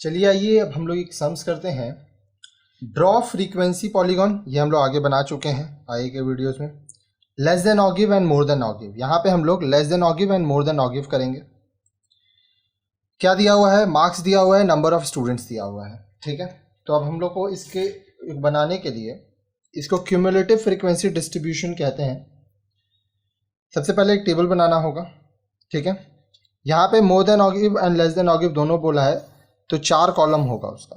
चलिए आइए अब हम लोग एक सम्स करते हैं। ड्रॉ फ्रीक्वेंसी पॉलीगॉन, ये हम लोग आगे बना चुके हैं आगे के वीडियोस में। Less than ogive and more than ogive, यहाँ पे हम लोग less than ogive and more than ogive करेंगे। क्या दिया हुआ है? मार्क्स दिया हुआ है, नंबर ऑफ स्टूडेंट्स दिया हुआ है। ठीक है, तो अब हम लोग को इसके बनाने के लिए इसको क्यूमुलेटिव फ्रीक्वेंसी डिस्ट्रीब्यूशन कहते हैं। सबसे पहले एक टेबल बनाना होगा। ठीक है, यहाँ पे more than ogive and less than ogive दोनों बोला है, तो 4 कॉलम होगा उसका।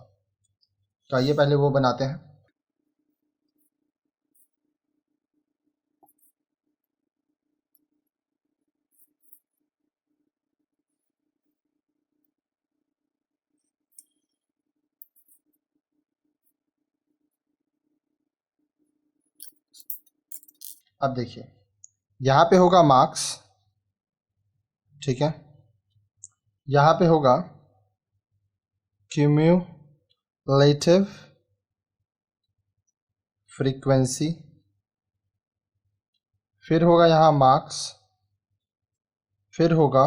तो आइए पहले वो बनाते हैं। अब देखिए, यहाँ पे होगा मार्क्स। ठीक है, यहाँ पे होगा क्यूम्युलेटिव फ्रीक्वेंसी, फिर होगा यहाँ मार्क्स, फिर होगा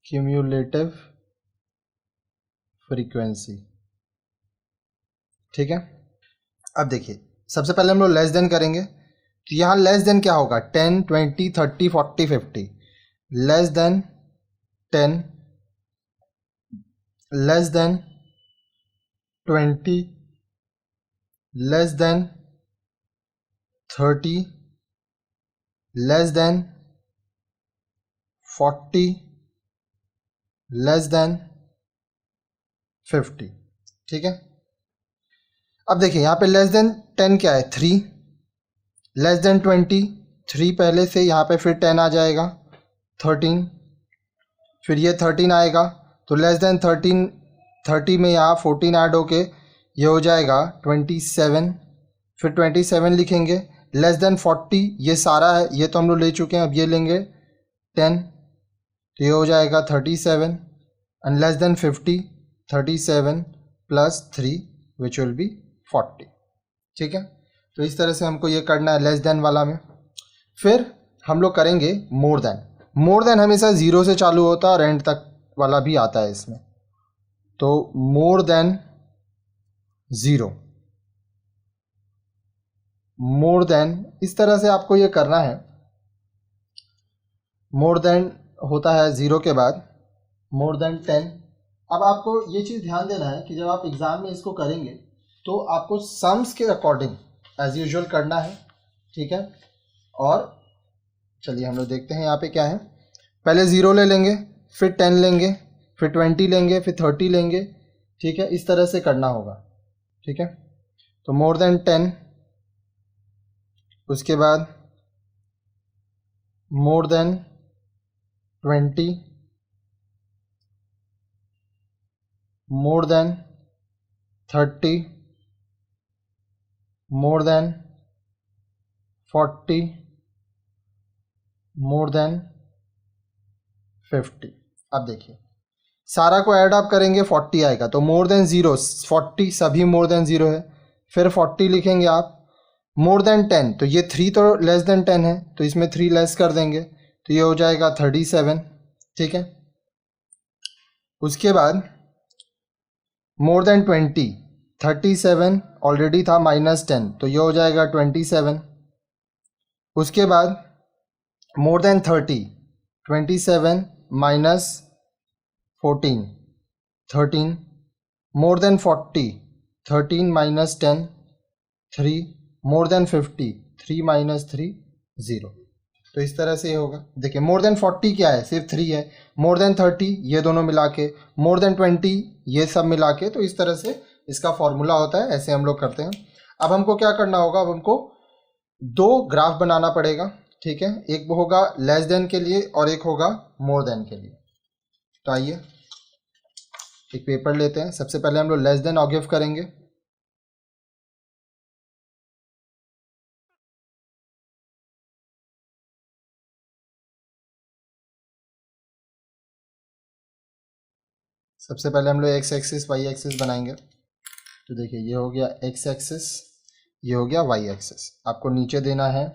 क्यूम्युलेटिव फ्रीक्वेंसी। ठीक है, अब देखिए सबसे पहले हम लोग लेस देन करेंगे, तो यहाँ लेस देन क्या होगा? 10, 20, 30, 40, 50। Less than 10, less than 20, less than 30, less than 40, less than 50। ठीक है, अब देखिए यहाँ पे लेस देन 10 क्या है? 3। लेस देन 20, 3 पहले से, यहाँ पे फिर 10 आ जाएगा, 13, फिर ये 13 आएगा, तो लेस देन 13, 30 में यहाँ 14 ऐड होके ये हो जाएगा 27, फिर 27 लिखेंगे। लेस देन 40, ये सारा है, ये तो हम लोग ले चुके हैं, अब ये लेंगे 10, तो ये हो जाएगा 37, and less then 50, 37 plus 3 which will be 40। ठीक है, तो इस तरह से हमको ये करना है लेस देन वाला में। फिर हम लोग करेंगे मोर देन। मोर देन हमेशा 0 से चालू होता है और एंड तक वाला भी आता है इसमें, तो मोर देन 0, मोर देन, इस तरह से आपको ये करना है। मोर देन होता है 0 के बाद मोर देन 10। अब आपको ये चीज़ ध्यान देना है कि जब आप एग्ज़ाम में इसको करेंगे तो आपको सम्स के अकॉर्डिंग एज यूजुअल करना है। ठीक है, और चलिए हम लोग देखते हैं यहाँ पे क्या है। पहले 0 ले लेंगे, फिर 10 लेंगे, फिर 20 लेंगे, फिर 30 लेंगे। ठीक है, इस तरह से करना होगा। ठीक है, तो मोर देन 10, उसके बाद more than 20, more than 30, more than 40, more than 50। अब देखिए सारा को ऐड अप करेंगे 40 आएगा, तो मोर देन 0, 40 सभी मोर देन 0 है, फिर 40 लिखेंगे आप। मोर देन 10, तो ये 3 तो लेस देन 10 है, तो इसमें 3 लेस कर देंगे, तो ये हो जाएगा 37। ठीक है, उसके बाद मोर देन 20, 37 ऑलरेडी था -10, तो ये हो जाएगा 27। उसके बाद more than 30, 27 minus 14, 13, more than 40, 13 minus 10, 3, more than 50, 3 minus 3, 0। तो इस तरह से ये होगा। देखिए मोर देन 40 क्या है? सिर्फ 3 है। मोर देन 30 ये दोनों मिला के, मोर देन 20 ये सब मिला के, तो इस तरह से इसका फॉर्मूला होता है, ऐसे हम लोग करते हैं। अब हमको क्या करना होगा? अब हमको 2 ग्राफ बनाना पड़ेगा। ठीक है, एक होगा लेस देन के लिए और एक होगा मोर देन के लिए। तो आइए एक पेपर लेते हैं। सबसे पहले हम लोग लेस देन ऑगिव करेंगे। सबसे पहले हम लोग एक्स एक्सिस वाई एक्सिस बनाएंगे। तो देखिए ये हो गया एक्स एक्सिस, ये हो गया वाई एक्सिस। आपको नीचे देना है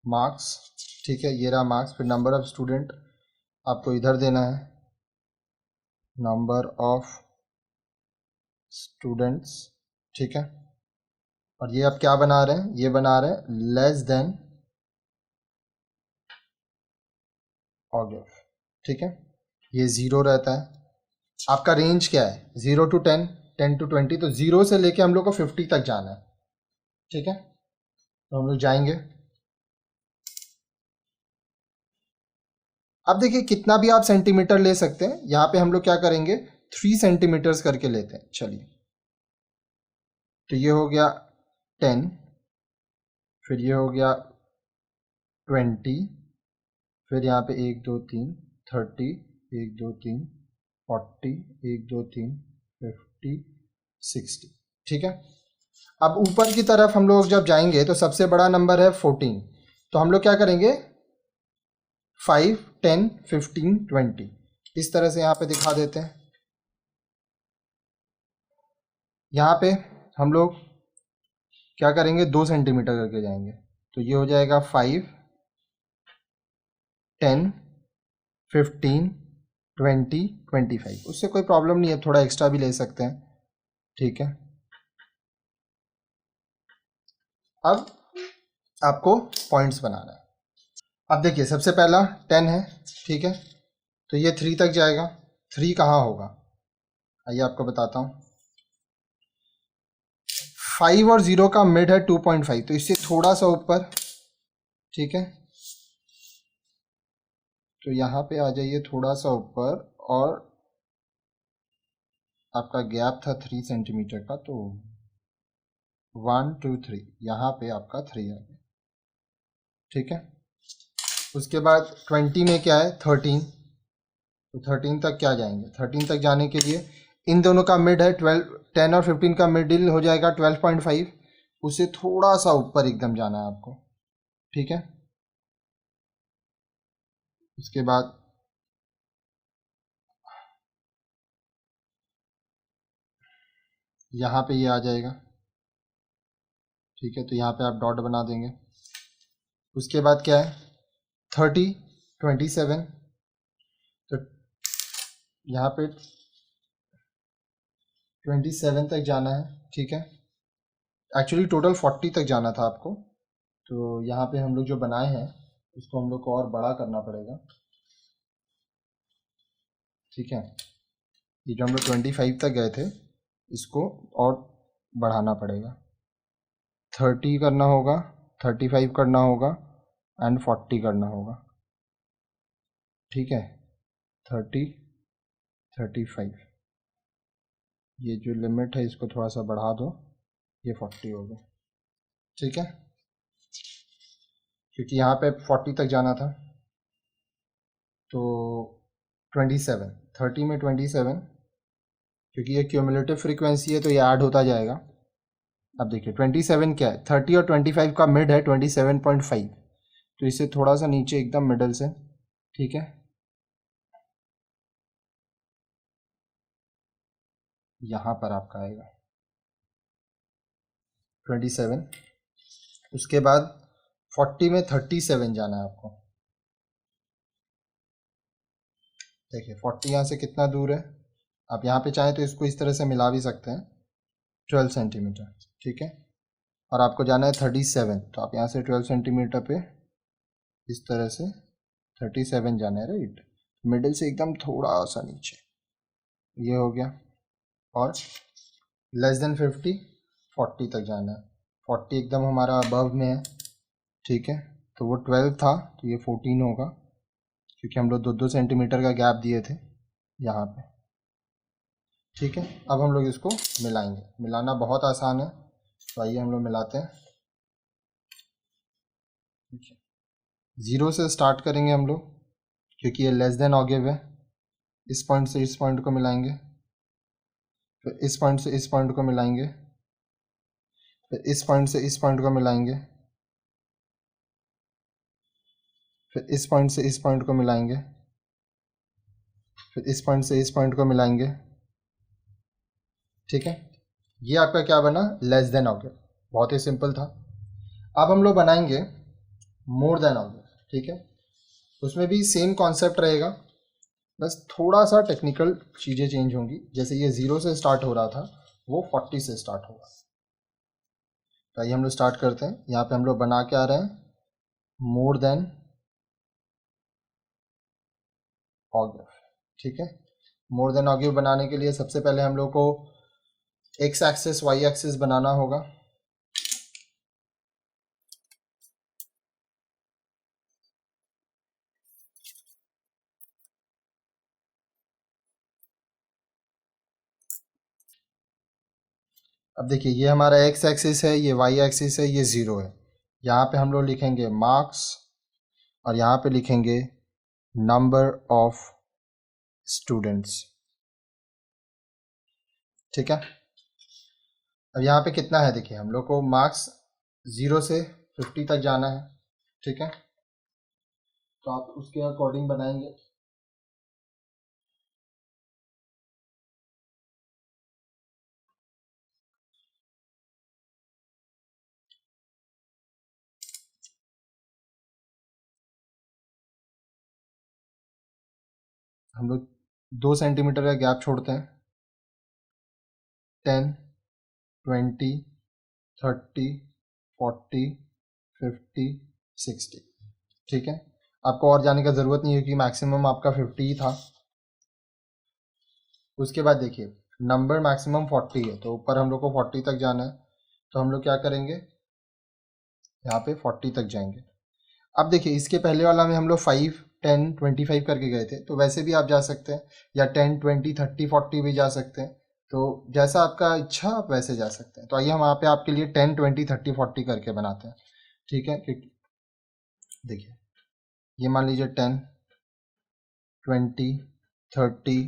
मार्क्स। ठीक है, ये रहा मार्क्स, फिर नंबर ऑफ स्टूडेंट आपको इधर देना है, नंबर ऑफ स्टूडेंट्स, ठीक है। और ये अब क्या बना रहे हैं, ये बना रहे हैं लेस देन ऑगिव, ठीक है। ये 0 रहता है। आपका रेंज क्या है, 0 to 10, 10 to 20, तो 0 से लेके हम लोग को 50 तक जाना है, ठीक है। तो हम लोग जाएंगे। अब देखिए कितना भी आप सेंटीमीटर ले सकते हैं, यहाँ पे हम लोग क्या करेंगे 3 सेंटीमीटर्स करके लेते हैं। चलिए, तो ये हो गया 10, फिर ये हो गया 20, फिर यहाँ पे 1 2 3 30, 1 2 3 40, 1 2 3 50 60, ठीक है। अब ऊपर की तरफ हम लोग जब जाएंगे तो सबसे बड़ा नंबर है 14, तो हम लोग क्या करेंगे 5 10 15 20 इस तरह से यहाँ पे दिखा देते हैं। यहाँ पे हम लोग क्या करेंगे 2 सेंटीमीटर करके जाएंगे, तो ये हो जाएगा 5 10 15 20 25, उससे कोई प्रॉब्लम नहीं है, थोड़ा एक्स्ट्रा भी ले सकते हैं, ठीक है। अब आपको पॉइंट्स बनाना है। अब देखिए सबसे पहला 10 है, ठीक है, तो ये 3 तक जाएगा। 3 कहाँ होगा, आइए आपको बताता हूँ। 5 और 0 का मिड है 2.5, तो इससे थोड़ा सा ऊपर, ठीक है। तो यहाँ पे आ जाइए थोड़ा सा ऊपर, और आपका गैप था 3 सेंटीमीटर का, तो 1 2 3 यहाँ पे आपका 3 आ गया, ठीक है। उसके बाद 20 में क्या है 13, तो 13 तक क्या जाएंगे, 13 तक जाने के लिए इन दोनों का मिड है 12, 10 और 15 का मिडिल हो जाएगा 12.5, उससे थोड़ा सा ऊपर एकदम जाना है आपको, ठीक है। उसके बाद यहाँ पे ये आ जाएगा, ठीक है, तो यहाँ पे आप डॉट बना देंगे। उसके बाद क्या है 30 27, तो यहाँ पे 27 तक जाना है, ठीक है। एक्चुअली टोटल 40 तक जाना था आपको, तो यहाँ पे हम लोग जो बनाए हैं उसको हम लोग को और बड़ा करना पड़ेगा, ठीक है। ये जो हम लोग 25 तक गए थे इसको और बढ़ाना पड़ेगा, 30 करना होगा, 35 करना होगा एंड 40 करना होगा, ठीक है। 30 35, ये जो लिमिट है इसको थोड़ा सा बढ़ा दो, ये 40 हो गया, ठीक है, क्योंकि यहाँ पे 40 तक जाना था। तो 27, 30 में 27, क्योंकि ये क्यूमुलेटिव फ्रीक्वेंसी है तो ये ऐड होता जाएगा। अब देखिए 27 क्या है, 30 और 25 का मिड है 27.5, तो इससे थोड़ा सा नीचे एकदम मिडल से, ठीक है। यहाँ पर आपका आएगा 27, उसके बाद 40 में 37 जाना है आपको। देखिए 40 यहाँ से कितना दूर है, आप यहाँ पे चाहें तो इसको इस तरह से मिला भी सकते हैं, 12 सेंटीमीटर, ठीक है। और आपको जाना है 37, तो आप यहाँ से 12 सेंटीमीटर पे इस तरह से 37 जाना है, राइट। मिडिल से एकदम थोड़ा सा नीचे, ये हो गया। और लेस देन 50 40 तक जाना है, 40 एकदम हमारा अबव में है, ठीक है। तो वो 12 था तो ये 14 होगा, क्योंकि हम लोग 2-2 सेंटीमीटर का गैप दिए थे यहाँ पे, ठीक है। अब हम लोग इसको मिलाएंगे, मिलाना बहुत आसान है, तो आइए हम लोग मिलाते हैं। 0 से स्टार्ट करेंगे हम लोग, क्योंकि ये लेस देन ऑगिव है। इस पॉइंट से इस पॉइंट को मिलाएंगे, फिर इस पॉइंट से इस पॉइंट को मिलाएंगे, फिर इस पॉइंट से इस पॉइंट को मिलाएंगे, फिर इस पॉइंट से इस पॉइंट को मिलाएंगे, फिर इस पॉइंट से इस पॉइंट को मिलाएंगे, ठीक है। ये आपका क्या बना, लेस देन ऑगिव, बहुत ही सिंपल था। अब हम लोग बनाएंगे मोर देन ऑगिव, ठीक है। उसमें भी सेम कॉन्सेप्ट रहेगा, बस थोड़ा सा टेक्निकल चीज़ें चेंज होंगी, जैसे ये 0 से स्टार्ट हो रहा था वो 40 से स्टार्ट होगा। तो आइए हम लोग स्टार्ट करते हैं। यहाँ पे हम लोग बना के आ रहे हैं मोर देन ऑगिव, ठीक है। मोर देन ऑगिव बनाने के लिए सबसे पहले हम लोग को एक्स एक्सिस वाई एक्सिस बनाना होगा। अब देखिए ये हमारा एक्स एक्सिस है, ये वाई एक्सिस है, ये 0 है। यहाँ पे हम लोग लिखेंगे मार्क्स और यहाँ पे लिखेंगे नंबर ऑफ स्टूडेंट्स, ठीक है। अब यहाँ पे कितना है, देखिए हम लोग को मार्क्स 0 से 50 तक जाना है, ठीक है। तो आप उसके अकॉर्डिंग बनाएंगे। हम लोग 2 सेंटीमीटर का गैप छोड़ते हैं। 10, 20, 30, 40, 50, 60, ठीक है। आपको और जाने का ज़रूरत नहीं है क्योंकि मैक्सिमम आपका 50 ही था। उसके बाद देखिए नंबर मैक्सिमम 40 है, तो ऊपर हम लोग को 40 तक जाना है। तो हम लोग क्या करेंगे, यहाँ पे 40 तक जाएंगे। अब देखिए इसके पहले वाला में हम लोग 5, 10, 25 करके गए थे, तो वैसे भी आप जा सकते हैं, या 10, 20, 30, 40 भी जा सकते हैं। तो जैसा आपका इच्छा आप वैसे जा सकते हैं। तो आइए हम यहाँ पे आपके लिए 10, 20, 30, 40 करके बनाते हैं, ठीक है। देखिए ये मान लीजिए 10, 20, 30,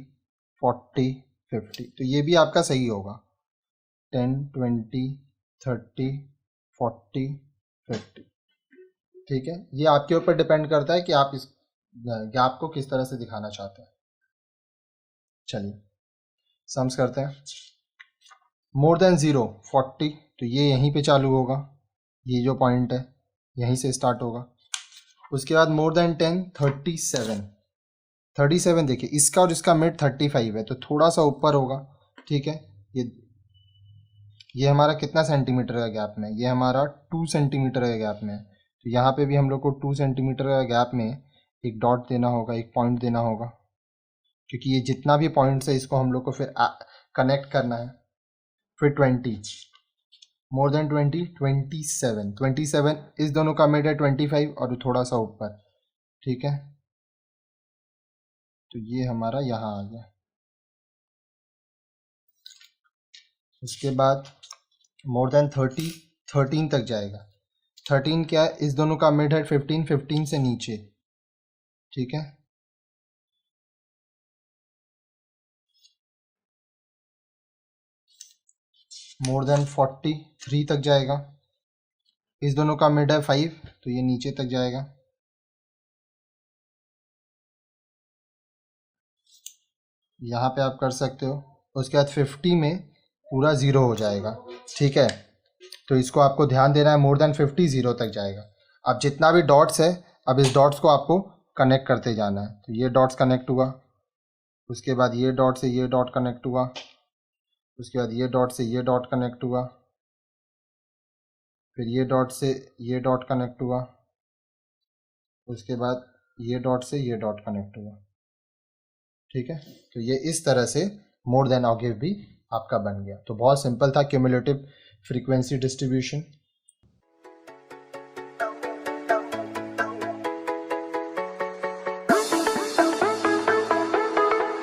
40, 50, तो ये भी आपका सही होगा। 10, 20, 30, 40, 50, ठीक है। ये आपके ऊपर डिपेंड करता है कि आप इस गैप को किस तरह से दिखाना चाहते हैं। चलिए सम्स करते हैं। मोर देन 0 40, तो ये यहीं पे चालू होगा, ये जो पॉइंट है यहीं से स्टार्ट होगा। उसके बाद मोर देन 10 37, 37 देखिए इसका और इसका मिड 35 है, तो थोड़ा सा ऊपर होगा, ठीक है। ये हमारा कितना सेंटीमीटर का गैप में, ये हमारा 2 सेंटीमीटर का गैप में है। तो यहाँ पे भी हम लोग को 2 सेंटीमीटर का गैप में एक डॉट देना होगा, एक पॉइंट देना होगा, क्योंकि ये जितना भी पॉइंट्स है इसको हम लोग को फिर कनेक्ट करना है। फिर 20, मोर देन 20, 27, 27 इस दोनों का मिड है 25 और थोड़ा सा ऊपर, ठीक है। तो ये हमारा यहाँ आ गया। उसके बाद मोर देन 30, 13 तक जाएगा। 13 क्या है, इस दोनों का मिड है 15, 15 से नीचे, ठीक है। मोर देन 43 तक जाएगा। इस दोनों का मिड है 5, तो ये नीचे तक जाएगा। यहाँ पे आप कर सकते हो। उसके बाद 50 में पूरा 0 हो जाएगा, ठीक है। तो इसको आपको ध्यान देना है, मोर देन 50 0 तक जाएगा। अब जितना भी डॉट्स है, अब इस डॉट्स को आपको कनेक्ट करते जाना है। तो ये डॉट्स कनेक्ट हुआ, उसके बाद ये डॉट से ये डॉट कनेक्ट हुआ, उसके बाद ये डॉट से ये डॉट कनेक्ट हुआ, फिर ये डॉट से ये डॉट कनेक्ट हुआ, उसके बाद ये डॉट से ये डॉट कनेक्ट हुआ, ठीक है। तो ये इस तरह से मोर देन ऑगिव भी आपका बन गया। तो बहुत सिंपल था क्यूमुलेटिव फ्रीक्वेंसी डिस्ट्रीब्यूशन।